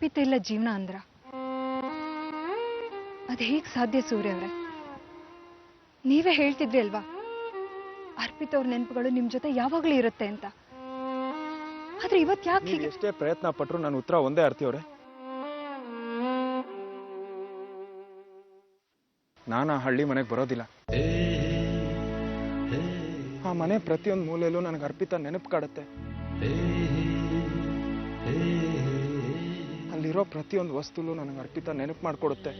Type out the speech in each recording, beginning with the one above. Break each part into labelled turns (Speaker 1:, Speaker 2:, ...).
Speaker 1: ಅರ್ಪಿತ ಇಲ್ಲ ಜೀವನ ಅಂದ್ರ ಅದ್ ಹೇಗ್ ಸಾಧ್ಯ ಸೂರ್ಯ ಅವ್ರೆ? ನೀವೇ ಹೇಳ್ತಿದ್ರಿ ಅಲ್ವಾ ಅರ್ಪಿತ ಅವ್ರ ನೆನಪುಗಳು ನಿಮ್ ಜೊತೆ ಯಾವಾಗ್ಲೂ ಇರುತ್ತೆ ಅಂತ. ಆದ್ರೆ ಇವತ್ ಯಾಕೆ
Speaker 2: ಎಷ್ಟೇ ಪ್ರಯತ್ನ ಪಟ್ರು ನನ್ನ ಉತ್ತರ ಒಂದೇ ಆರ್ತಿ ಅವ್ರೆ. ನಾನು ಆ ಹಳ್ಳಿ ಮನೆಗೆ ಬರೋದಿಲ್ಲ. ಆ ಮನೆ ಪ್ರತಿಯೊಂದು ಮೂಲೆಯಲ್ಲೂ ನನಗೆ ಅರ್ಪಿತ ನೆನಪು ಕಾಡುತ್ತೆ. ಅಲ್ಲಿರೋ ಪ್ರತಿಯೊಂದು ವಸ್ತುಲು ನನಗೆ ಅರ್ಪಿತ ನೆನಪು ಮಾಡಿಕೊಡುತ್ತೆ.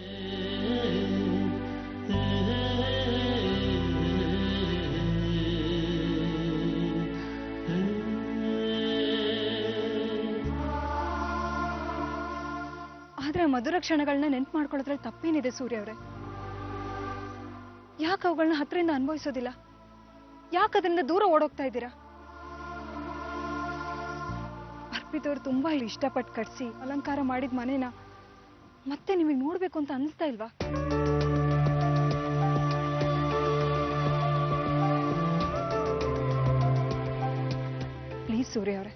Speaker 1: ಆದ್ರೆ ಮಧುರ ಕ್ಷಣಗಳನ್ನ ನೆನಪು ಮಾಡ್ಕೊಳ್ಳೋದ್ರಲ್ಲಿ ತಪ್ಪೇನಿದೆ ಸೂರ್ಯ ಅವ್ರೆ? ಯಾಕೆ ಅವುಗಳನ್ನ ಹತ್ರದಿಂದ ಅನುಭವಿಸೋದಿಲ್ಲ? ಯಾಕೆ ಅದರಿಂದ ದೂರ ಓಡೋಗ್ತಾ ಇದ್ದೀರಾ? ಅರ್ಪಿತವ್ರು ತುಂಬಾ ಇಲ್ಲಿ ಇಷ್ಟಪಟ್ಟು ಕಟ್ಸಿ ಅಲಂಕಾರ ಮಾಡಿದ ಮನೇನ ಮತ್ತೆ ನಿಮಗೆ ನೋಡ್ಬೇಕು ಅಂತ ಅನಿಸ್ತಾ ಇಲ್ವಾ? ಪ್ಲೀಸ್ ಸೂರ್ಯ ಅವರೇ,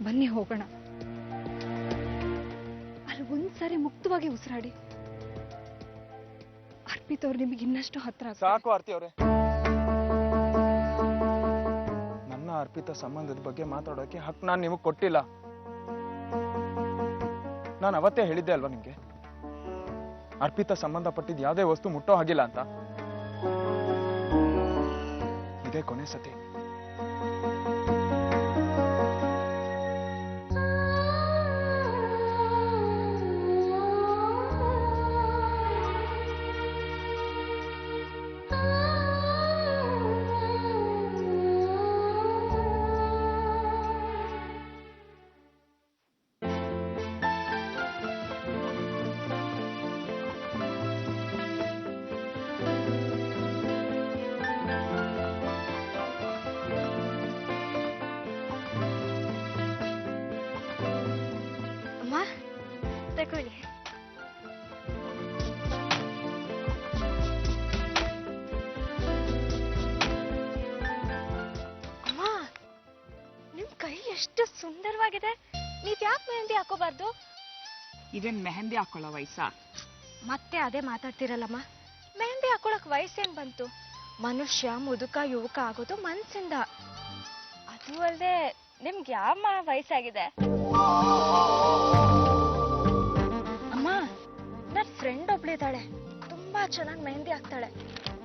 Speaker 1: ಬನ್ನಿ ಹೋಗೋಣ. ಅಲ್ಲಿ ಒಂದ್ಸಾರಿ ಮುಕ್ತವಾಗಿ ಉಸಿರಾಡಿ. ಅರ್ಪಿತವ್ರು ನಿಮಗೆ ಇನ್ನಷ್ಟು ಹತ್ರ.
Speaker 2: ಸಾಕು ಆರ್ತಿ ಅವರೇ, ನನ್ನ ಅರ್ಪಿತ ಸಂಬಂಧದ ಬಗ್ಗೆ ಮಾತಾಡೋಕೆ ಹಕ್ಕು ನಾನು ನಿಮಗೆ ಕೊಟ್ಟಿಲ್ಲ. ನಾನು ಅವತ್ತೇ ಹೇಳಿದ್ದೆ ಅಲ್ವಾ ನಿಮ್ಗೆ, ಅರ್ಪಿತ ಸಂಬಂಧಪಟ್ಟಿದ್ದು ಯಾವುದೇ ವಸ್ತು ಮುಟ್ಟೋ ಹಾಗಿಲ್ಲ ಅಂತ. ಇದೇ ಕೊನೆ ಸತಿ.
Speaker 3: ಅಮ್ಮ, ನಿಮ್ ಕೈ ಎಷ್ಟು ಸುಂದರವಾಗಿದೆ. ನೀವ್ ಯಾಕೆ ಮೆಹಂದಿ ಹಾಕೋಬಾರ್ದು?
Speaker 4: ಇದೇನ್ ಮೆಹಂದಿ ಹಾಕೊಳ್ಳೋ ವಯಸ್ಸಾ?
Speaker 3: ಮತ್ತೆ ಅದೇ ಮಾತಾಡ್ತಿರಲ್ಲಮ್ಮ. ಮೆಹಂದಿ ಹಾಕೊಳಕ್ ವಯಸ್ಸೇನ್ ಬಂತು? ಮನುಷ್ಯ ಮುದುಕ ಯುವಕ ಆಗೋದು ಮನ್ಸಿಂದ. ಅದು ಅಲ್ಲದೆ ನಿಮ್ಗೆ ಯಾವ ವಯಸ್ಸಾಗಿದೆ? ಅಮ್ಮ, ನನ್ ಫ್ರೆಂಡ್ ಒಬ್ಳಿದಾಳೆ, ತುಂಬಾ ಚೆನ್ನಾಗಿ ಮೆಹಂದಿ ಹಾಕ್ತಾಳೆ.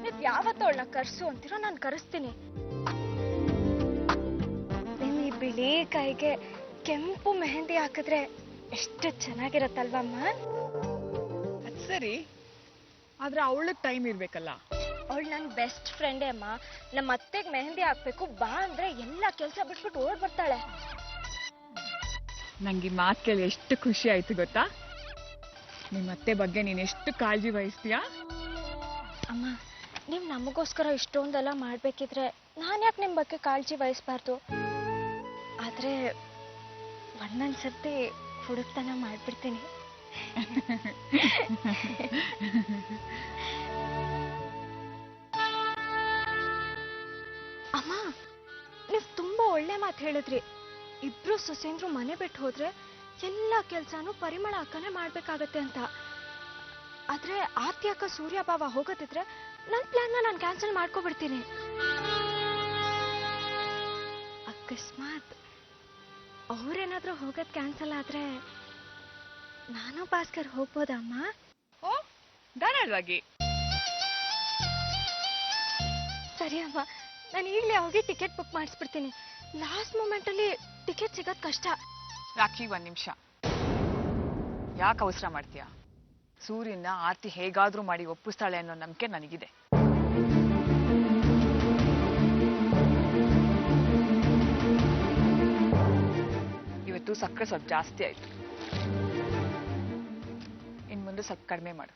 Speaker 3: ನೀವ್ ಯಾವತ್ತೂ ಅವಳನ್ನ ಕರ್ಸು ಅಂತೀರೋ ನಾನು ಕರೆಸ್ತೀನಿ. ನಿಮ್ ಈ ಬಿಳಿ ಕೈಗೆ ಕೆಂಪು ಮೆಹಂದಿ ಹಾಕಿದ್ರೆ ಎಷ್ಟು ಚೆನ್ನಾಗಿರತ್ತಲ್ವಮ್ಮ?
Speaker 4: ಅದ್ ಸರಿ, ಆದ್ರೆ ಅವಳಗ್ ಟೈಮ್ ಇರ್ಬೇಕಲ್ಲ.
Speaker 3: ಅವಳು ನನ್ ಬೆಸ್ಟ್ ಫ್ರೆಂಡೇ ಅಮ್ಮ. ನಮ್ಮ ಅತ್ತೆಗೆ ಮೆಹಂದಿ ಹಾಕ್ಬೇಕು ಬಾ ಅಂದ್ರೆ ಎಲ್ಲ ಕೆಲಸ ಬಿಟ್ಬಿಟ್ಟು ಓಡ್ ಬರ್ತಾಳೆ.
Speaker 4: ನಂಗೆ ಮಾತು ಕೇಳಿ ಎಷ್ಟು ಖುಷಿ ಆಯ್ತು ಗೊತ್ತಾ? ನಿಮ್ಮ ಅತ್ತೆ ಬಗ್ಗೆ ನೀನ್ ಎಷ್ಟು ಕಾಳಜಿ ವಹಿಸ್ತೀಯಾ?
Speaker 3: ಅಮ್ಮ, ನೀವ್ ನಮಗೋಸ್ಕರ ಇಷ್ಟೊಂದೆಲ್ಲ ಮಾಡ್ಬೇಕಿದ್ರೆ ನಾನ್ ಯಾಕೆ ನಿಮ್ ಬಗ್ಗೆ ಕಾಳಜಿ ವಹಿಸ್ಬಾರ್ದು? ಆದ್ರೆ ಒಂದೊಂದ್ಸರ್ತಿ ಹುಡುಕ್ತನ ಮಾಡ್ಬಿಡ್ತೀನಿ. ಅಮ್ಮ, ನೀವ್ ತುಂಬಾ ಒಳ್ಳೆ ಮಾತು ಹೇಳಿದ್ರಿ. ಇಬ್ರು ಸೊಸೆಂದ್ರು ಮನೆ ಬಿಟ್ಟು ಹೋದ್ರೆ ಎಲ್ಲ ಕೆಲ್ಸಾನು ಪರಿಮಳ ಅಕ್ಕನೇ ಮಾಡ್ಬೇಕಾಗತ್ತೆ ಅಂತ. ಆದ್ರೆ ಆರ್ತಿ ಅಕ್ಕ ಸೂರ್ಯ ಬಾವ ಹೋಗೋದಿದ್ರೆ ನನ್ ಪ್ಲಾನ್ನ ನಾನು ಕ್ಯಾನ್ಸಲ್ ಮಾಡ್ಕೊಬಿಡ್ತೀನಿ. ಅಕಸ್ಮಾತ್ ಅವ್ರೇನಾದ್ರೂ ಹೋಗೋದ್ ಕ್ಯಾನ್ಸಲ್ ಆದ್ರೆ ನಾನು ಭಾಸ್ಕರ್ ಹೋಗ್ಬೋದಮ್ಮ?
Speaker 4: ಓ, ಧಾರಾಳವಾಗಿ.
Speaker 3: ಸರಿ ಅಮ್ಮ, ನಾನು ಈಗಲೇ ಹೋಗಿ ಟಿಕೆಟ್ ಬುಕ್ ಮಾಡಿಸ್ಬಿಡ್ತೀನಿ. ಲಾಸ್ಟ್ ಮೂಮೆಂಟ್ ಅಲ್ಲಿ ಟಿಕೆಟ್ ಸಿಗೋದ್ ಕಷ್ಟ.
Speaker 4: ರಾಖಿ, ಒಂದ್ ನಿಮಿಷ. ಯಾಕೆ ಅವಸರ ಮಾಡ್ತೀಯಾ? ಸೂರ್ಯನ ಆರ್ತಿ ಹೇಗಾದ್ರೂ ಮಾಡಿ ಒಪ್ಪಿಸ್ತಾಳೆ ಅನ್ನೋ ನಂಬಿಕೆ ನನಗಿದೆ. ಇವತ್ತು ಸಕ್ಕರೆ ಸ್ವಲ್ಪ ಜಾಸ್ತಿ ಆಯ್ತು, ಇನ್ ಮುಂದೆ ಸ್ವಲ್ಪ ಕಡಿಮೆ ಮಾಡು.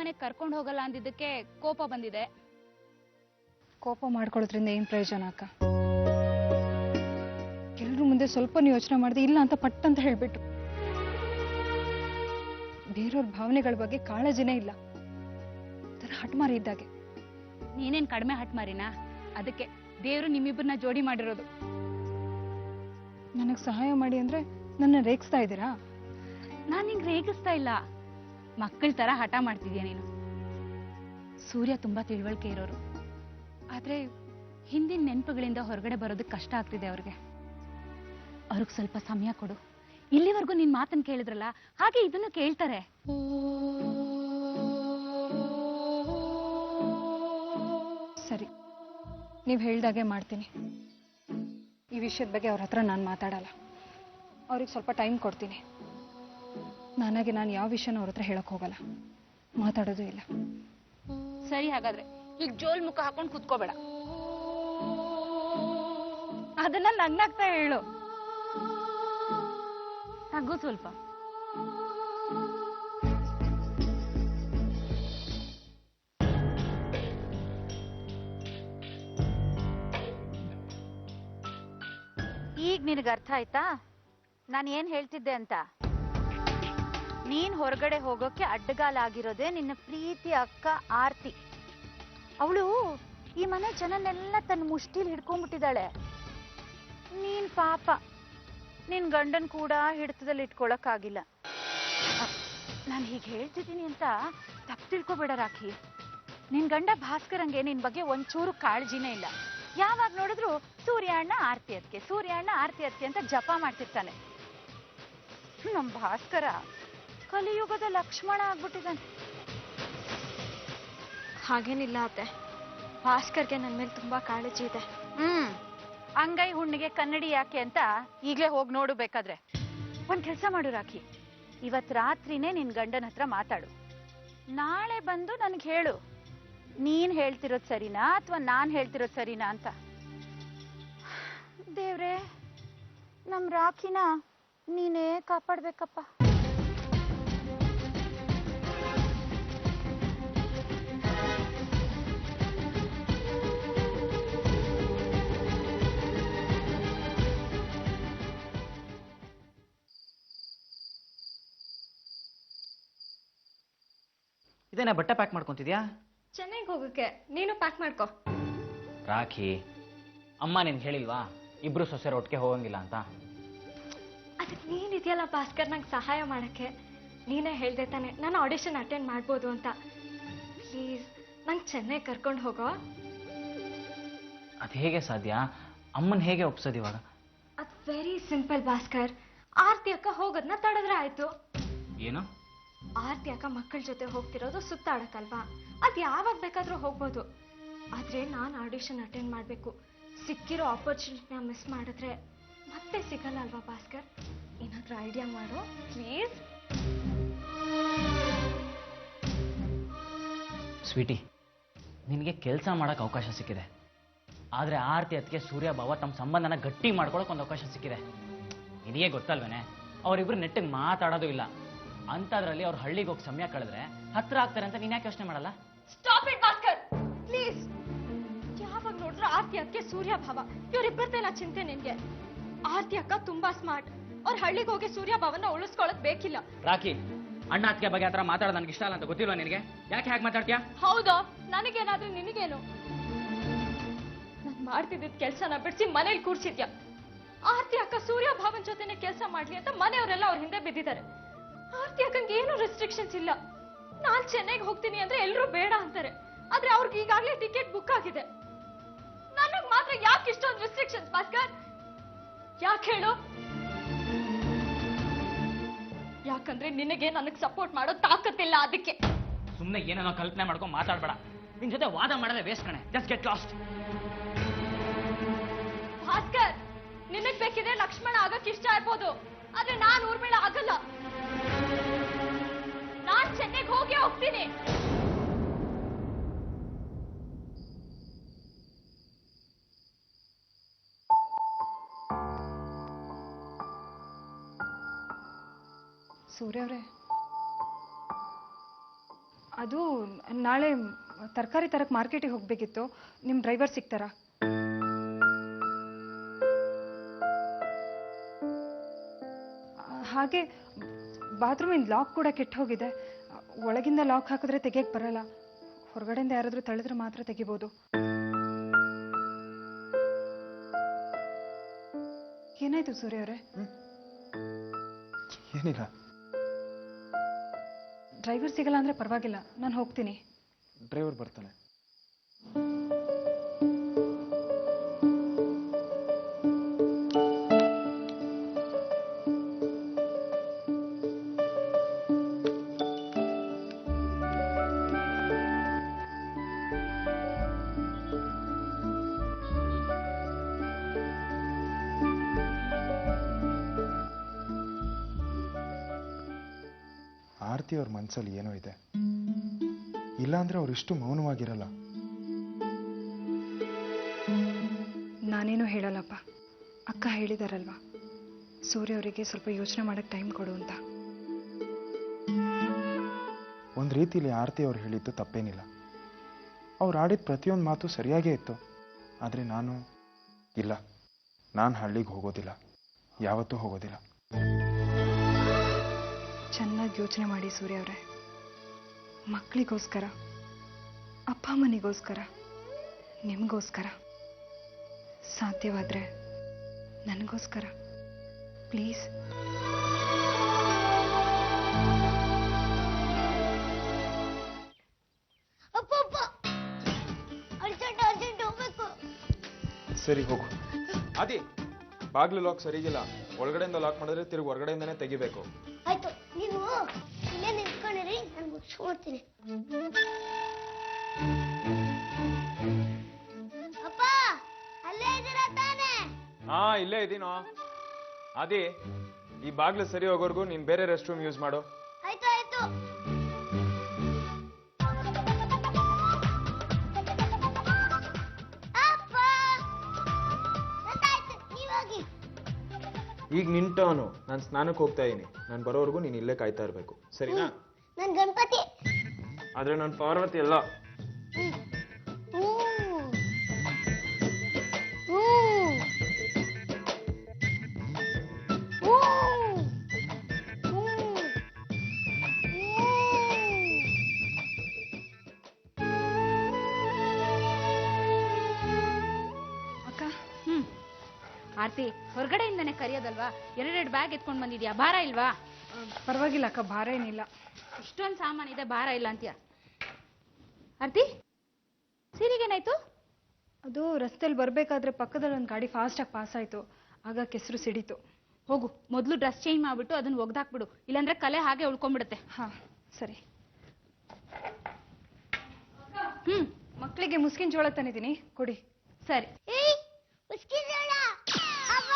Speaker 5: ಮನೆಗೆ ಕರ್ಕೊಂಡು ಹೋಗಲ್ಲ ಅಂದಿದ್ದಕ್ಕೆ ಕೋಪ ಬಂದಿದೆ.
Speaker 1: ಕೋಪ ಮಾಡ್ಕೊಳ್ಳೋದ್ರಿಂದ ಏನ್ ಪ್ರಯೋಜನ ಅಕ್ಕ? ಎಲ್ರ ಮುಂದೆ ಸ್ವಲ್ಪ ಯೋಚನೆ ಮಾಡಿದೆ ಇಲ್ಲ ಅಂತ ಪಟ್ ಅಂತ ಹೇಳ್ಬಿಟ್ಟು ಬೇರೆಯವ್ರ ಭಾವನೆಗಳ ಬಗ್ಗೆ ಕಾಳಜಿನೇ ಇಲ್ಲ. ತರ ಹಠಮಾರಿ ಇದ್ದಾಗೆ.
Speaker 5: ನೀನೇನ್ ಕಡಿಮೆ ಹಟ್ ಮಾರಿನಾ? ಅದಕ್ಕೆ ದೇವ್ರು ನಿಮ್ಮಿಬ್ಬರನ್ನ ಜೋಡಿ ಮಾಡಿರೋದು.
Speaker 1: ನನಗ್ ಸಹಾಯ ಮಾಡಿ ಅಂದ್ರೆ ನನ್ನ ರೇಗಿಸ್ತಾ ಇದ್ದೀರಾ?
Speaker 5: ನಾನ್ ನಿಂಗೆ ರೇಗಿಸ್ತಾ ಇಲ್ಲ, ಮಕ್ಕಳ ತರ ಹಠ ಮಾಡ್ತಿದ್ಯಾ ನೀನು. ಸೂರ್ಯ ತುಂಬಾ ತಿಳುವಳಿಕೆ ಇರೋರು, ಆದ್ರೆ ಹಿಂದಿನ ನೆನಪುಗಳಿಂದ ಹೊರಗಡೆ ಬರೋದಕ್ಕೆ ಕಷ್ಟ ಆಗ್ತಿದೆ ಅವ್ರಿಗೆ. ಅವ್ರಿಗೆ ಸ್ವಲ್ಪ ಸಮಯ ಕೊಡು. ಇಲ್ಲಿವರೆಗೂ ನಿನ್ ಮಾತನ್ನ ಕೇಳಿದ್ರಲ್ಲ, ಹಾಗೆ ಇದನ್ನು ಕೇಳ್ತಾರೆ.
Speaker 1: ಸರಿ, ನೀವ್ ಹೇಳ್ದಾಗೆ ಮಾಡ್ತೀನಿ. ಈ ವಿಷಯದ ಬಗ್ಗೆ ಅವ್ರ ಹತ್ರ ನಾನು ಮಾತಾಡಲ್ಲ. ಅವ್ರಿಗೆ ಸ್ವಲ್ಪ ಟೈಮ್ ಕೊಡ್ತೀನಿ. ನನಗೆ ನಾನು ಯಾವ ವಿಷಯನೂ ಅವ್ರ ಹತ್ರ ಹೇಳಕ್ ಹೋಗಲ್ಲ, ಮಾತಾಡೋದು ಇಲ್ಲ.
Speaker 5: ಸರಿ, ಹಾಗಾದ್ರೆ ಈಗ ಜೋಲ್ ಮುಖ ಹಾಕೊಂಡು ಕುತ್ಕೋಬೇಡ, ಅದನ್ನ ನಗ್ನಾಗ್ತಾ ಹೇಳು. ನಗು ಸ್ವಲ್ಪ.
Speaker 6: ಈಗ ನಿನಗೆ ಅರ್ಥ ಆಯ್ತಾ ನಾನು ಏನ್ ಹೇಳ್ತಿದ್ದೆ ಅಂತ? ನೀನ್ ಹೊರಗಡೆ ಹೋಗೋಕೆ ಅಡ್ಡಗಾಲ ಆಗಿರೋದೇ ನಿನ್ನ ಪ್ರೀತಿ ಅಕ್ಕ ಆರ್ತಿ. ಅವಳು ಈ ಮನೆ ಜನನೆಲ್ಲ ತನ್ನ ಮುಷ್ಟಿಲ್ ಹಿಡ್ಕೊಂಡ್ಬಿಟ್ಟಿದ್ದಾಳೆ. ನೀನ್ ಪಾಪ ನಿನ್ ಗಂಡನ್ ಕೂಡ ಹಿಡಿತದಲ್ಲಿ ಇಟ್ಕೊಳಕ್ಕಾಗಿಲ್ಲ. ನಾನು ಹೀಗೆ ಹೇಳ್ತಿದ್ದೀನಿ ಅಂತ ತಪ್ಪು ತಿಳ್ಕೊಬೇಡ ರಾಖಿ. ನಿನ್ ಗಂಡ ಭಾಸ್ಕರಂಗೆ ನಿನ್ ಬಗ್ಗೆ ಒಂಚೂರು ಕಾಳಜಿನೇ ಇಲ್ಲ. ಯಾವಾಗ ನೋಡಿದ್ರು ಸೂರ್ಯ ಅಣ್ಣ ಆರ್ತಿ ಅದಕ್ಕೆ, ಸೂರ್ಯ ಅಣ್ಣ ಆರ್ತಿ ಅದಕ್ಕೆ ಅಂತ ಜಪ ಮಾಡ್ತಿರ್ತಾನೆ. ನಮ್ ಭಾಸ್ಕರ ಕಲಿಯುಗದ ಲಕ್ಷ್ಮಣ ಆಗ್ಬಿಟ್ಟಿದ್ದಾನೆ.
Speaker 3: ಹಾಗೇನಿಲ್ಲ ಅತ್ತೆ, ಭಾಸ್ಕರ್ಗೆ ನನ್ನ ಮೇಲೆ ತುಂಬಾ ಕಾಳಜಿ ಇದೆ.
Speaker 6: ಅಂಗೈ ಹುಣ್ಣಿಗೆ ಕನ್ನಡಿ ಯಾಕೆ ಅಂತ ಈಗ್ಲೇ ಹೋಗಿ ನೋಡು. ಬೇಕಾದ್ರೆ ಒಂದ್ ಕೆಲ್ಸ ಮಾಡು ರಾಖಿ, ಇವತ್ ರಾತ್ರಿನೇ ನಿನ್ ಗಂಡನ ಹತ್ರ ಮಾತಾಡು. ನಾಳೆ ಬಂದು ನನ್ಗೆ ಹೇಳು, ನೀನ್ ಹೇಳ್ತಿರೋದ್ ಸರಿನಾ ಅಥವಾ ನಾನ್ ಹೇಳ್ತಿರೋದ್ ಸರಿನಾ ಅಂತ. ದೇವ್ರೆ, ನಮ್ ರಾಖಿನ ನೀನೇ ಕಾಪಾಡ್ಬೇಕಪ್ಪ.
Speaker 7: ಇದೇನಾ ಬಟ್ಟೆ ಪ್ಯಾಕ್ ಮಾಡ್ಕೊಂತಿದ್ಯಾ?
Speaker 3: ಚೆನ್ನೈಗೆ ಹೋಗಕ್ಕೆ ನೀನು ಪ್ಯಾಕ್ ಮಾಡ್ಕೋ.
Speaker 7: ರಾಖಿ, ಅಮ್ಮ ನಿನ್ಗೆ ಹೇಳಿಲ್ವಾ ಇಬ್ರು ಸೊಸೆರು ಒಟ್ಟಿಗೆ ಹೋಗಂಗಿಲ್ಲ ಅಂತ?
Speaker 3: ಅದಕ್ಕೆ ನೀನಿದೆಯಲ್ಲ ಭಾಸ್ಕರ್, ನಂಗೆ ಸಹಾಯ ಮಾಡಕ್ಕೆ. ನೀನೇ ಹೇಳ್ದೆ ತಾನೆ ನಾನು ಆಡಿಷನ್ ಅಟೆಂಡ್ ಮಾಡ್ಬೋದು ಅಂತ. ಪ್ಲೀಸ್ ನಂಗೆ ಚೆನ್ನೈ ಕರ್ಕೊಂಡು ಹೋಗೋ.
Speaker 7: ಅದು ಹೇಗೆ ಸಾಧ್ಯ? ಅಮ್ಮನ್ ಹೇಗೆ ಒಪ್ಸೋದು ಇವಾಗ?
Speaker 3: ಅದು ವೆರಿ ಸಿಂಪಲ್ ಭಾಸ್ಕರ್. ಆರ್ತಿ ಅಕ್ಕ ಹೋಗೋದನ್ನ ತಡೆದ್ರೆ ಆಯ್ತು.
Speaker 7: ಏನು?
Speaker 3: ಆರ್ತಿ ಅಕ್ಕ ಮಕ್ಕಳ ಜೊತೆ ಹೋಗ್ತಿರೋದು ಸುತ್ತಾಡಕ್ಕಲ್ವಾ, ಅದು ಯಾವಾಗ ಬೇಕಾದ್ರೂ ಹೋಗ್ಬೋದು. ಆದ್ರೆ ನಾನು ಆಡಿಷನ್ ಅಟೆಂಡ್ ಮಾಡಬೇಕು. ಸಿಕ್ಕಿರೋ ಆಪರ್ಚುನಿಟಿನ ಮಿಸ್ ಮಾಡಿದ್ರೆ ಮತ್ತೆ ಸಿಗಲ್ಲ ಅಲ್ವಾ ಭಾಸ್ಕರ್? ಏನಾದ್ರೂ ಐಡಿಯಾ ಮಾಡು ಪ್ಲೀಸ್.
Speaker 7: ಸ್ವೀಟಿ, ನಿನಗೆ ಕೆಲಸ ಮಾಡೋಕೆ ಅವಕಾಶ ಸಿಕ್ಕಿದೆ. ಆದರೆ ಆರ್ತಿ ಅದಕ್ಕೆ ಸೂರ್ಯ ಭಾವ ತಮ್ಮ ಸಂಬಂಧನ ಗಟ್ಟಿ ಮಾಡ್ಕೊಳಕ್ಕೆ ಒಂದು ಅವಕಾಶ ಸಿಕ್ಕಿದೆ. ನಿನಗೆ ಗೊತ್ತಲ್ವೇನೆ, ಅವರಿಬ್ರು ನೆಟ್ಟಿಗೆ ಮಾತಾಡೋದು ಇಲ್ಲ. ಅಂಥದ್ರಲ್ಲಿ ಅವ್ರು ಹಳ್ಳಿಗೆ ಹೋಗಿ ಸಮಯ ಕಳೆದ್ರೆ ಹತ್ರ ಆಗ್ತಾರೆ ಅಂತ ನೀನ್ ಯಾಕೆ ಯೋಚನೆ ಮಾಡಲ್ಲ?
Speaker 3: Stop it Bhaskar please. ಯಾವಾಗ ನೋಡಿದ್ರು ಆರ್ತಿ ಅಕ್ಕ ಸೂರ್ಯ ಭಾವ ಇವರಿಬ್ಬರದೇನ ಚಿಂತೆ ನಿನ್ಗೆ? ಆರ್ತಿ ಅಕ್ಕ ತುಂಬಾ ಸ್ಮಾರ್ಟ್. ಅವ್ರ ಹಳ್ಳಿಗೆ ಹೋಗಿ ಸೂರ್ಯ ಭಾವನ ಉಳಿಸ್ಕೊಳಕ್ ಬೇಕಿಲ್ಲ.
Speaker 7: ರಾಖಿ, ಅಣ್ಣ ಅದಕ್ಕೆ ಬಗ್ಗೆ ಹತ್ರ ಮಾತಾಡೋದು ನನಗೆ ಇಷ್ಟ ಅಲ್ಲ ಅಂತ ಗೊತ್ತಿಲ್ವಾ ನಿನಗೆ? ಯಾಕೆ ಹಾಗೆ ಮಾತಾಡ್ತೀಯಾ?
Speaker 3: ಹೌದಾ? ನನಗೇನಾದ್ರೂ ನಿನಗೇನು? ನಾನ್ ಮಾಡ್ತಿದ್ದ ಕೆಲ್ಸನ ಬಿಡಿಸಿ ಮನೇಲಿ ಕೂರ್ಸಿದ್ಯಾ. ಆರ್ತಿ ಅಕ್ಕ ಸೂರ್ಯ ಭಾವನ್ ಜೊತೆನೆ ಕೆಲಸ ಮಾಡ್ಲಿ ಅಂತ ಮನೆಯವರೆಲ್ಲ ಅವ್ರ ಹಿಂದೆ ಬಿದ್ದಿದ್ದಾರೆ. ಆರ್ತಿ ಅಕ್ಕಂಗೆ ಏನು ರೆಸ್ಟ್ರಿಕ್ಷನ್ಸ್ ಇಲ್ಲ. ನಾನ್ ಚೆನ್ನೈಗೆ ಹೋಗ್ತೀನಿ ಅಂದ್ರೆ ಎಲ್ಲರೂ ಬೇಡ ಅಂತಾರೆ. ಆದ್ರೆ ಅವ್ರಿಗೆ ಈಗಾಗಲೇ ಟಿಕೆಟ್ ಬುಕ್ ಆಗಿದೆ. ನನಗ್ ಮಾತ್ರ ಯಾಕೆ ಇಷ್ಟೊಂದು ರೆಸ್ಟ್ರಿಕ್ಷನ್ಸ್ ಭಾಸ್ಕರ್? ಯಾಕೆ ಹೇಳು? ಯಾಕಂದ್ರೆ ನಿನಗೆ ನನಗ್ ಸಪೋರ್ಟ್ ಮಾಡೋ ತಾಕತ್ತಿಲ್ಲ ಅದಕ್ಕೆ.
Speaker 7: ಸುಮ್ಮನೆ ಏನೇನೋ ಕಲ್ಪನೆ ಮಾಡ್ಕೊಂಡು ಮಾತಾಡ್ಬೇಡ. ನಿನ್ ಜೊತೆ ವಾದ ಮಾಡದೆ ವೇಸ್ಟ್ ಕಣೆ. Just get lost.
Speaker 3: ಭಾಸ್ಕರ್, ನಿನಗ್ ಬೇಕಿದ್ರೆ ಲಕ್ಷ್ಮಣ ಆಗಕ್ ಇಷ್ಟ ಇರ್ಬೋದು, ಆದ್ರೆ ನಾನ್ ಊರ್ಮಿಳ ಆಗಲ್ಲ. ನಾನ್ ಚೆನ್ನೈಗೆ ಹೋಗಿ ಹೋಗ್ತೀನಿ.
Speaker 1: ಸೂರ್ಯ ಅವರೇ, ಅದು ನಾಳೆ ತರಕಾರಿ ತರಕ್ಕೆ ಮಾರ್ಕೆಟಿಗೆ ಹೋಗಬೇಕಿತ್ತು. ನಿಮ್ಮ ಡ್ರೈವರ್ ಸಿಗ್ತಾರಾ? ಹಾಗೆ ಬಾತ್ರೂಮಿನ ಲಾಕ್ ಕೂಡ ಕೆಟ್ಟು ಹೋಗಿದೆ. ಒಳಗಿಂದ ಲಾಕ್ ಹಾಕಿದ್ರೆ ತೆಗಿಯಕ್ಕೆ ಬರಲ್ಲ. ಹೊರಗಡೆಯಿಂದ ಯಾರಾದರೂ ತಳ್ಳಿದ್ರೆ ಮಾತ್ರ ತೆಗಿಬೋದು. ಏನಾಯ್ತು ಸೂರ್ಯ ಅವರೇ?
Speaker 2: ಏನಿಲ್ಲ.
Speaker 1: ಡ್ರೈವರ್ ಸಿಗಲ್ಲ ಅಂದ್ರೆ ಪರವಾಗಿಲ್ಲ, ನಾನು ಹೋಗ್ತೀನಿ.
Speaker 2: ಡ್ರೈವರ್ ಬರ್ತಾನೆ. ಆರತಿ ಅವ್ರ ಮನಸ್ಸಲ್ಲಿ ಏನೋ ಇದೆ. ಇಲ್ಲಾಂದ್ರೆ ಅವರಿಷ್ಟು ಮೌನವಾಗಿರಲ್ಲ.
Speaker 1: ನಾನೇನು ಹೇಳಲ್ಲಪ್ಪ. ಅಕ್ಕ ಹೇಳಿದಾರಲ್ವಾ, ಸೂರ್ಯ ಅವರಿಗೆ ಸ್ವಲ್ಪ ಯೋಚನೆ ಮಾಡಕ್ಕೆ ಟೈಮ್ ಕೊಡು ಅಂತ.
Speaker 2: ಒಂದು ರೀತಿಯಲ್ಲಿ ಆರತಿ ಅವ್ರು ಹೇಳಿದ್ದು ತಪ್ಪೇನಿಲ್ಲ. ಅವ್ರು ಆಡಿದ ಪ್ರತಿಯೊಂದು ಮಾತು ಸರಿಯಾಗೇ ಇತ್ತು. ಆದರೆ ಇಲ್ಲ, ನಾನು ಹಳ್ಳಿಗೆ ಹೋಗೋದಿಲ್ಲ, ಯಾವತ್ತೂ ಹೋಗೋದಿಲ್ಲ.
Speaker 1: ಚೆನ್ನಾಗಿ ಯೋಚನೆ ಮಾಡಿ ಸೂರ್ಯ ಅವರೇ. ಮಕ್ಕಳಿಗೋಸ್ಕರ, ಅಪ್ಪ ಅಮ್ಮನಿಗೋಸ್ಕರ, ನಿಮಗೋಸ್ಕರ, ಸಾಧ್ಯವಾದರೆ ನನಗೋಸ್ಕರ ಪ್ಲೀಸ್.
Speaker 2: ಸರಿ ಹೋಗು. ಆದಿ, ಬಾಗ್ಲು ಲಾಕ್ ಸರಿಗಿಲ್ಲ. ಒಳಗಡೆಯಿಂದ ಲಾಕ್ ಮಾಡಿದ್ರೆ ತಿರುಗಿ ಹೊರಗಡೆಯಿಂದನೇ ತೆಗಿಬೇಕು.
Speaker 8: ಆಯ್ತು, ನೀವು ಇಲ್ಲೇ ನಿಂತ್ಕೊಂಡಿರಿ, ನಾನು ಮುಗಿಸ್ಕೊಡ್ತೀನಿ. ಅಪ್ಪ, ಅಲ್ಲೇ ಇದ್ದೀರಾ ತಾನೇ?
Speaker 2: ಹಾ, ಇಲ್ಲೇ ಇದ್ದೀನೋ. ಆದಿ, ಈ ಬಾಗ್ಲು ಸರಿ ಹೋಗೋರ್ಗು ನೀನ್ ಬೇರೆ ರೆಸ್ಟ್ ರೂಮ್ ಯೂಸ್ ಮಾಡು.
Speaker 8: ಆಯ್ತು ಆಯ್ತು. ಅಪ್ಪ, ಗೊತ್ತಾಯ್ತು, ನೀವ್ ಹೋಗಿ.
Speaker 2: ಈಗ ನಿನ್ ಟರ್ನು. ನಾನು ಸ್ನಾನಕ್ಕೆ ಹೋಗ್ತಾ ಇದೀನಿ. ನಾನು ಬರೋವರೆಗೂ ನೀನು ಇಲ್ಲೇ ಕಾಯ್ತಾ ಇರಬೇಕು, ಸರಿನಾ?
Speaker 8: ನನ್ ಗಣಪತಿ.
Speaker 2: ಆದ್ರೆ ನಾನು ಪಾರ್ವತಿ ಅಲ್ಲ.
Speaker 1: ಅಕ್ಕ,
Speaker 5: ಆರ್ತಿ, ಹೊರಗಡೆಯಿಂದನೇ ಕರಿಯೋದಲ್ವಾ? ಎರಡೆರಡು ಬ್ಯಾಗ್ ಎತ್ಕೊಂಡು ಬಂದಿದ್ಯಾ, ಭಾರ ಇಲ್ವಾ?
Speaker 1: ಪರವಾಗಿಲ್ಲ ಅಕ್ಕ, ಭಾರ ಏನಿಲ್ಲ.
Speaker 5: ಇಷ್ಟೊಂದು ಸಾಮಾನಿದೆ, ಭಾರ ಇಲ್ಲ ಅಂತೀಯ? ಆರ್ತಿ, ಸೀರೆಗೇನಾಯ್ತು?
Speaker 1: ಅದು ರಸ್ತೆಯಲ್ಲಿ ಬರಬೇಕಾದ್ರೆ ಪಕ್ಕದಲ್ಲಿ ಒಂದು ಗಾಡಿ ಫಾಸ್ಟಾಗಿ ಪಾಸ್ ಆಯಿತು. ಆಗ ಕೆಸರು ಸಿಡಿತು.
Speaker 5: ಹೋಗು, ಮೊದಲು ಡ್ರೆಸ್ ಚೇಂಜ್ ಮಾಡ್ಬಿಟ್ಟು ಅದನ್ನ ಒಗ್ದಾಕ್ಬಿಡು, ಇಲ್ಲಾಂದ್ರೆ ಕಲೆ ಹಾಗೆ ಉಳ್ಕೊಂಡ್ಬಿಡುತ್ತೆ.
Speaker 1: ಹಾಂ ಸರಿ.
Speaker 5: ಹ್ಮ್,
Speaker 1: ಮಕ್ಕಳಿಗೆ ಮುಸ್ಕಿನ ಜೋಳ ತಂದಿದ್ದೀನಿ, ಕೊಡಿ.
Speaker 5: ಸರಿ.
Speaker 8: ಏಯ್, ಮುಸ್ಕಿನ್ ಜೋಳ. ಅವ್ವ.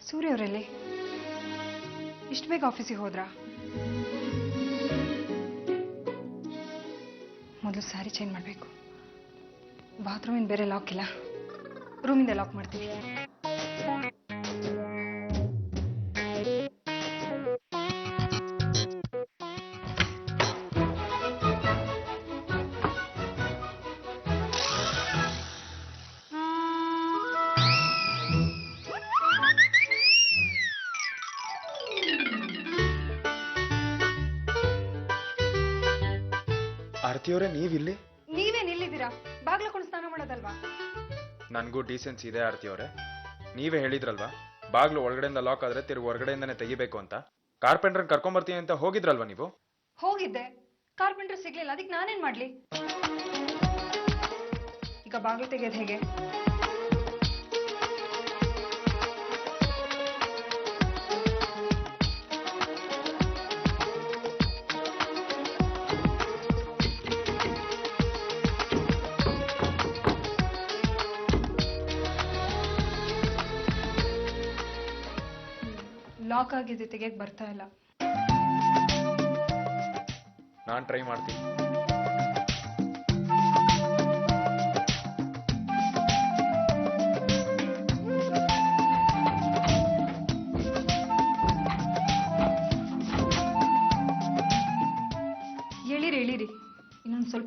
Speaker 1: ಸೂರ್ಯ ಅವರಲ್ಲಿ ಇಷ್ಟು ಬೇಗ ಆಫೀಸಿಗೆ ಹೋದ್ರಾ? ಮೊದಲು ಸ್ಯಾರಿ ಚೇಂಜ್ ಮಾಡಬೇಕು. ಬಾತ್ರೂಮಿಂದ ಬೇರೆ ಲಾಕ್ ಇಲ್ಲ, ರೂಮಿಂದ ಲಾಕ್ ಮಾಡ್ತೀವಿ.
Speaker 2: ಆರತಿಯವರೇ, ನೀವಿಲ್ಲಿ?
Speaker 1: ನೀವೇನ್ ಇಲ್ಲಿದ್ದೀರಾ? ಬಾಗ್ಲಕೊಂಡು ಸ್ನಾನ ಮಾಡೋದಲ್ವಾ?
Speaker 2: ನನಗೂ ಡೀಸೆನ್ಸ್ ಇದೆ ಆರತಿಯವರೇ. ನೀವೇ ಹೇಳಿದ್ರಲ್ವಾ, ಬಾಗ್ಲು ಒಳಗಡೆಯಿಂದ ಲಾಕ್ ಆದ್ರೆ ತಿರುಗಿ ಹೊರಗಡೆಯಿಂದನೇ ತೆಗಿಬೇಕು ಅಂತ. ಕಾರ್ಪೆಂಟರ್ ಕರ್ಕೊಂಬರ್ತೀನಿ ಅಂತ ಹೋಗಿದ್ರಲ್ವಾ ನೀವು?
Speaker 1: ಹೋಗಿದ್ದೆ, ಕಾರ್ಪೆಂಟರ್ ಸಿಗ್ಲಿಲ್ಲ. ಅದಕ್ಕೆ ನಾನೇನ್ ಮಾಡ್ಲಿ? ಈಗ ಬಾಗ್ಲು ತೆಗೆಯೋದು ಹೇಗೆ? ಲಾಕ್ ಆಗಿದೆ, ತೆಗೆಯಕ್ಕೆ ಬರ್ತಾ ಇಲ್ಲ.
Speaker 2: ನಾನು ಟ್ರೈ ಮಾಡ್ತೀನಿ.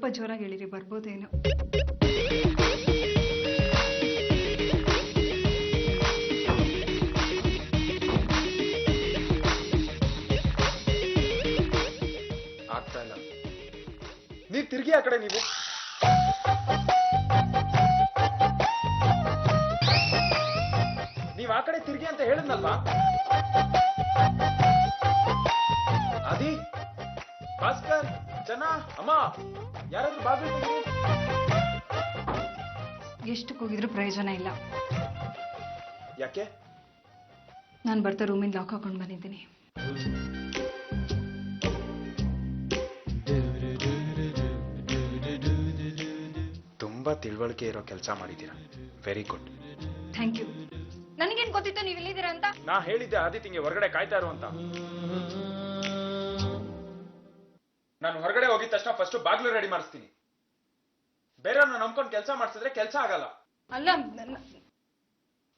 Speaker 1: ಸ್ವಲ್ಪ ಜೋರಾಗಿ ಹೇಳಿರಿ, ಬರ್ಬೋದೇನೋ.
Speaker 2: ಆಗ್ತಾ ಇಲ್ಲ. ನೀವ್ ತಿರ್ಗಿ ಆ ಕಡೆ. ನೀವು ನೀವ್ ಆ ಕಡೆ ತಿರ್ಗಿ ಅಂತ ಹೇಳಿದ್ನಲ್ವಾ? ಆದಿ, ಭಾಸ್ಕರ್, ಜನ, ಅಮ್ಮ, ಯಾರಾದ್ರೂ ಬಾಗಿಲು ತೆಗೀರಿ.
Speaker 1: ಎಷ್ಟು ಕೂಗಿದ್ರೂ ಪ್ರಯೋಜನ ಇಲ್ಲ.
Speaker 2: ಯಾಕೆ?
Speaker 1: ನಾನು ಬರ್ತಾ ರೂಮಿಂದ ಲಾಕ್ ಹಾಕೊಂಡು ಬಂದಿದ್ದೀನಿ.
Speaker 2: ತುಂಬಾ ತಿಳುವಳಿಕೆ ಇರೋ ಕೆಲಸ ಮಾಡಿದ್ದೀರಾ. Very good.
Speaker 1: Thank you. ನನಗೇನು ಗೊತ್ತಿತ್ತು ನೀವು ಇಲ್ಲಿದ್ದೀರಾ ಅಂತ?
Speaker 2: ನಾ ಹೇಳಿದ್ದೆ ಆದಿತ್ಯಂಗೆ ಹೊರಗಡೆ ಕಾಯ್ತಾ ಇರು ಅಂತ. ನಾನು ಹೊರಗಡೆ ಹೋಗಿದ ತಕ್ಷಣ ಫಸ್ಟ್ ಬಾಗ್ಲು ರೆಡಿ ಮಾಡಿಸ್ತೀನಿ. ಬೇರೆಯವ್ರನ್ನ ನಂಬ್ಕೊಂಡು ಕೆಲಸ ಮಾಡಿಸಿದ್ರೆ ಕೆಲಸ ಆಗಲ್ಲ.
Speaker 1: ಅಲ್ಲ,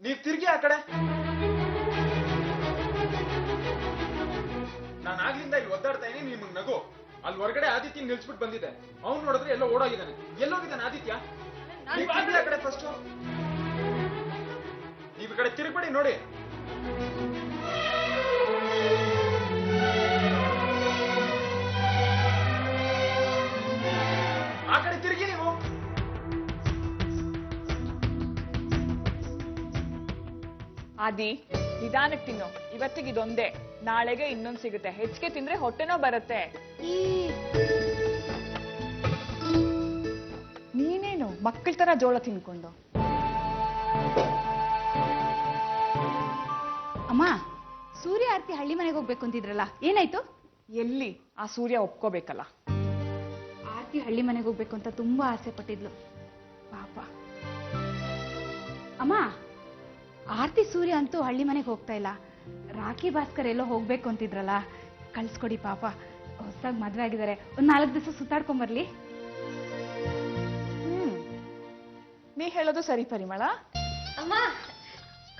Speaker 2: ನೀವ್ ತಿರ್ಗಿ ಆ ಕಡೆ. ನಾನು ಆಗ್ಲಿಂದ ಇಲ್ಲಿ ಒದ್ದಾಡ್ತಾ ಇದೀನಿ, ನಿಮ್ಗೆ ನಗು. ಅಲ್ಲಿ ಹೊರಗಡೆ ಆದಿತ್ಯ ನಿಲ್ಸ್ಬಿಟ್ಟು ಬಂದಿದೆ. ಅವ್ನು ನೋಡಿದ್ರೆ ಎಲ್ಲೋ ಓಡೋಗಿದ್ದಾನೆ. ಎಲ್ಲೋಗಿದ್ದಾನೆ ಆದಿತ್ಯ? ನೀವ್ ತಿರ್ಗಿ ಆ ಕಡೆ ಫಸ್ಟ್. ನೀವ್ ಈ ಕಡೆ ತಿರುಗ್ಬೇಡಿ ನೋಡಿ. ಆ ಕಡೆ ತಿರುಗಿ ನೀವು.
Speaker 4: ಆದಿ, ನಿಧಾನಕ್ಕೆ ತಿನ್ನು. ಇವತ್ತಿಗೆ ಇದೊಂದೇ, ನಾಳೆಗೆ ಇನ್ನೊಂದು ಸಿಗುತ್ತೆ. ಹೆಚ್ಚಿಗೆ ತಿಂದ್ರೆ ಹೊಟ್ಟೆನೋ ಬರುತ್ತೆ. ನೀನೇನು ಮಕ್ಕಳ ತರ ಜೋಳ ತಿನ್ಕೊಂಡು?
Speaker 5: ಅಮ್ಮ, ಸೂರ್ಯ ಆರ್ತಿ ಹಳ್ಳಿ ಮನೆಗೆ ಹೋಗ್ಬೇಕು ಅಂತಿದ್ರಲ್ಲ, ಏನಾಯ್ತು?
Speaker 4: ಎಲ್ಲಿ? ಆ ಸೂರ್ಯ ಒಪ್ಕೋಬೇಕಲ್ಲ.
Speaker 5: ಆರ್ತಿ ಹಳ್ಳಿ ಮನೆಗೆ ಹೋಗ್ಬೇಕು ಅಂತ ತುಂಬಾ ಆಸೆ ಪಟ್ಟಿದ್ಲು, ಪಾಪ. ಅಮ್ಮ, ಆರ್ತಿ ಸೂರ್ಯ ಅಂತೂ ಹಳ್ಳಿ ಮನೆಗೆ ಹೋಗ್ತಾ ಇಲ್ಲ. ರಾಖಿ ಭಾಸ್ಕರ್ ಎಲ್ಲೋ ಹೋಗ್ಬೇಕು ಅಂತಿದ್ರಲ್ಲ, ಕಳ್ಸ್ಕೊಡಿ ಪಾಪ. ಹೊಸದಾಗಿ ಮದ್ವೆ ಆಗಿದ್ದಾರೆ, ಒಂದ್ 4 ದಿವಸ ಸುತ್ತಾಡ್ಕೊಂಬರ್ಲಿ.
Speaker 4: ನೀ ಹೇಳೋದು ಸರಿ ಪರಿಮಳ.
Speaker 3: ಅಮ್ಮ,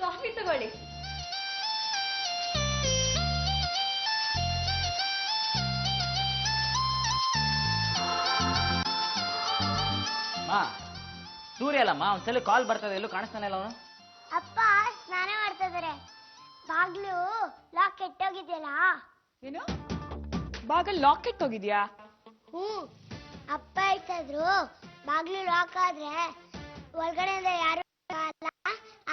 Speaker 3: ಕಾಫಿ ತಗೊಳ್ಳಿ.
Speaker 7: ಸೂರ್ಯ ಅಲ್ಲಮ್ಮ, ಒಂದ್ಸಲ ಕಾಲ್ ಬರ್ತದೆ, ಎಲ್ಲೂ ಕಾಣಿಸ್ತಾನೆ ಇಲ್ಲ ಅವನು.
Speaker 8: ಅಪ್ಪ ಸ್ನಾನ ಮಾಡ್ತಾ ಇದಾರೆ. ಬಾಗ್ಲು ಲಾಕ್ ಕೆಟ್ಟೋಗಿದ್ಯಲ್ಲ.
Speaker 4: ಏನು? ಬಾಗಲ್ ಲಾಕ್ ಕೆಟ್ಟೋಗಿದ್ಯಾ?
Speaker 8: ಅಪ್ಪ ಹೇಳ್ತಾ ಇದ್ರು, ಬಾಗ್ಲು ಲಾಕ್ ಆದ್ರೆ ಒಳಗಡೆಯಿಂದ ಯಾರು ಅಲ್ಲ,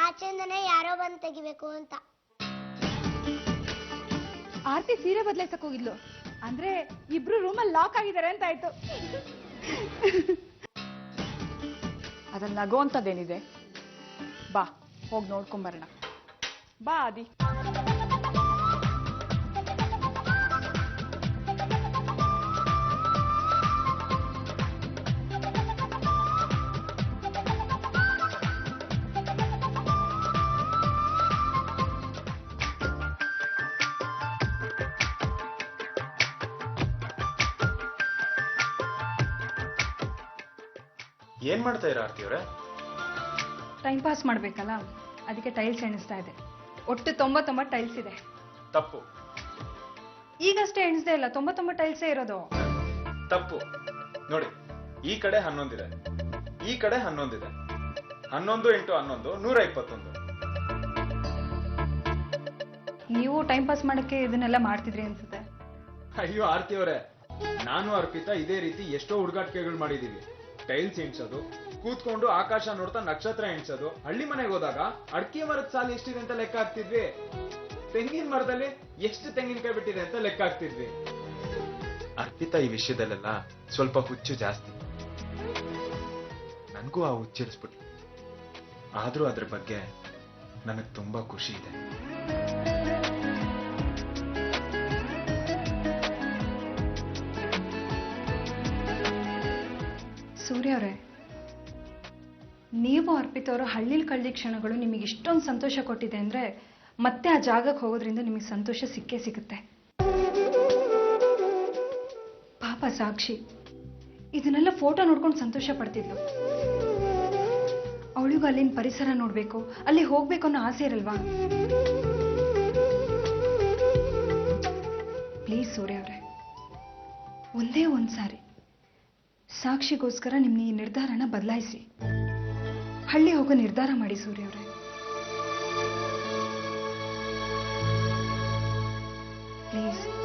Speaker 8: ಆಚೆಯಿಂದನೇ ಯಾರೋ ಬಂದು ತೆಗಿಬೇಕು ಅಂತ.
Speaker 5: ಆರ್ತಿ ಸೀರೆ ಬದಲಾಯಿಸಕ್ ಹೋಗಿದ್ಲು ಅಂದ್ರೆ ಇಬ್ರು ರೂಮಲ್ಲಿ ಲಾಕ್ ಆಗಿದ್ದಾರೆ ಅಂತ ಆಯ್ತು.
Speaker 4: ಅದ್ರಲ್ಲಿ ನಗೋ ಅಂತದೇನಿದೆ? ಬಾ, ಹೋಗಿ ನೋಡ್ಕೊಂಬರೋಣ. ಬಾ ಆದಿ.
Speaker 2: ಏನ್ ಮಾಡ್ತಾ ಇರ ಆರ್ತಿ ಅವರೇ?
Speaker 1: ಟೈಮ್ ಪಾಸ್ ಮಾಡ್ಬೇಕಲ್ಲ, ಅದಕ್ಕೆ ಟೈಲ್ಸ್ ಎಣಿಸ್ತಾ ಇದೆ. ಒಟ್ಟು 99 ಟೈಲ್ಸ್ ಇದೆ.
Speaker 2: ತಪ್ಪು.
Speaker 1: ಈಗಷ್ಟೇ ಎಣಿಸ್ದೇ ಇಲ್ಲ, 99 ಟೈಲ್ಸೇ ಇರೋದು.
Speaker 2: ತಪ್ಪು. ನೋಡಿ, ಈ ಕಡೆ 11 ಇದೆ, ಈ ಕಡೆ 11 ಇದೆ. 11 × 11 121.
Speaker 1: ನೀವು ಟೈಮ್ ಪಾಸ್ ಮಾಡಕ್ಕೆ ಇದನ್ನೆಲ್ಲ ಮಾಡ್ತಿದ್ರಿ ಅನ್ಸುತ್ತೆ.
Speaker 2: ಅಯ್ಯೋ ಆರ್ತಿ ಅವರೇ, ನಾನು ಅರ್ಪಿತಾ ಇದೇ ರೀತಿ ಎಷ್ಟೋ ಹುಡುಗಾಟಿಕೆಗಳು ಮಾಡಿದೀವಿ. ಟೈಲ್ಸ್ ಎಣ್ಸೋದು, ಕೂತ್ಕೊಂಡು ಆಕಾಶ ನೋಡ್ತಾ ನಕ್ಷತ್ರ ಎಣ್ಸೋದು. ಹಳ್ಳಿ ಮನೆಗೆ ಹೋದಾಗ ಅಡಿಕೆ ಮರದ ಸಾಲು ಎಷ್ಟಿದೆ ಅಂತ ಲೆಕ್ಕ ಹಾಕ್ತಿದ್ವಿ. ತೆಂಗಿನ ಮರದಲ್ಲಿ ಎಷ್ಟು ತೆಂಗಿನಕಾಯಿ ಬಿಟ್ಟಿದೆ ಅಂತ ಲೆಕ್ಕ ಹಾಕ್ತಿದ್ವಿ. ಅರ್ಪಿತಾ ಈ ವಿಷಯದಲ್ಲೆಲ್ಲ ಸ್ವಲ್ಪ ಹುಚ್ಚು ಜಾಸ್ತಿ. ನನಗೂ ಆ ಹುಚ್ಚಿಡಿಸ್ಬಿಟ್ಲು. ಆದ್ರೂ ಅದ್ರ ಬಗ್ಗೆ ನನಗೆ ತುಂಬಾ ಖುಷಿ ಇದೆ.
Speaker 1: ಸೂರ್ಯ ಅವರೇ, ನೀವು ಅರ್ಪಿತವರು ಹಳ್ಳಿಲಿ ಕಳೆದ ಕ್ಷಣಗಳು ನಿಮಗೆ ಇಷ್ಟೊಂದು ಸಂತೋಷ ಕೊಟ್ಟಿದೆ ಅಂದ್ರೆ ಮತ್ತೆ ಆ ಜಾಗಕ್ಕೆ ಹೋಗೋದ್ರಿಂದ ನಿಮಗೆ ಸಂತೋಷ ಸಿಕ್ಕೇ ಸಿಗುತ್ತೆ. ಪಾಪ ಸಾಕ್ಷಿ ಇದನ್ನೆಲ್ಲ ಫೋಟೋ ನೋಡ್ಕೊಂಡು ಸಂತೋಷ ಪಡ್ತಿದ್ಲು. ಅವಳಿಗೂ ಅಲ್ಲಿನ ಪರಿಸರ ನೋಡ್ಬೇಕು, ಅಲ್ಲಿ ಹೋಗ್ಬೇಕು ಅನ್ನೋ ಆಸೆ ಇರಲ್ವಾ? ಪ್ಲೀಸ್ ಸೂರ್ಯ ಅವರೇ, ಒಂದೇ ಒಂದ್ಸಾರಿ ಸಾಕ್ಷಿಗೋಸ್ಕರ ನಿಮ್ಮ ಈ ನಿರ್ಧಾರನ ಬದಲಾಯಿಸಿ ಹಳ್ಳಿ ಹೋಗೋ ನಿರ್ಧಾರ ಮಾಡಿ ಸೂರ್ಯ ಅವರೇ. ಪ್ಲೀಸ್